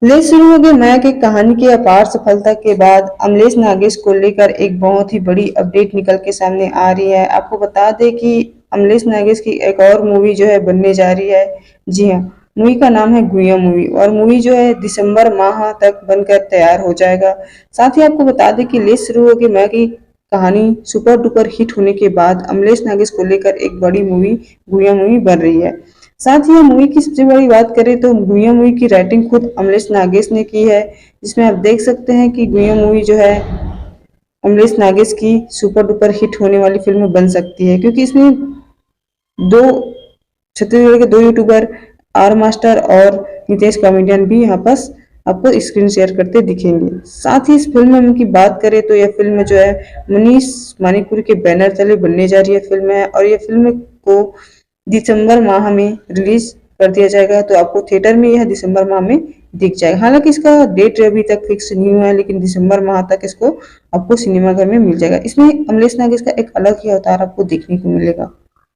ले शुरू हो गई माया की कहानी की अपार सफलता के बाद अमलेश नागेश को लेकर एक बहुत ही बड़ी अपडेट निकल के सामने आ रही है। आपको बता दें कि अमलेश नागेश की एक और मूवी जो है बनने जा रही है। जी हाँ, मूवी का नाम है गुइया मूवी और मूवी जो है दिसंबर माह तक बनकर तैयार हो जाएगा। साथ ही आपको बता दें कि ले शुरू हो गई माया की कहानी सुपर डुपर हिट होने के बाद अमलेश नागेश को लेकर एक बड़ी मूवी गुइया मूवी बन रही है। साथ ही मूवी की सबसे बड़ी बात करें तो गुइया मूवी की राइटिंग खुद अमलेश नागेश ने की है, जिसमें आप देख सकते हैं कि गुइया मूवी जो है अमलेश नागेश की सुपर डुपर हिट होने वाली फिल्म बन सकती है, क्योंकि इसमें दो छत्तीसगढ़ के दो यूट्यूबर आर मास्टर और नितेश कॉमेडियन भी यहाँ पास आपको स्क्रीन शेयर करते दिखेंगे। साथ ही इस फिल्म की बात करें तो यह फिल्म जो है मनीष मानिकपुरी के बैनर तले बनने जा रही है फिल्म है, और यह फिल्म को दिसंबर माह में रिलीज कर दिया जाएगा। तो आपको थिएटर में यह दिसंबर माह में दिख जाएगा। हालांकि इसका डेट अभी तक फिक्स नहीं हुआ है, लेकिन दिसंबर माह तक इसको आपको सिनेमाघर में मिल जाएगा। इसमें अमलेश नागेश का एक अलग ही अवतार आपको देखने को मिलेगा।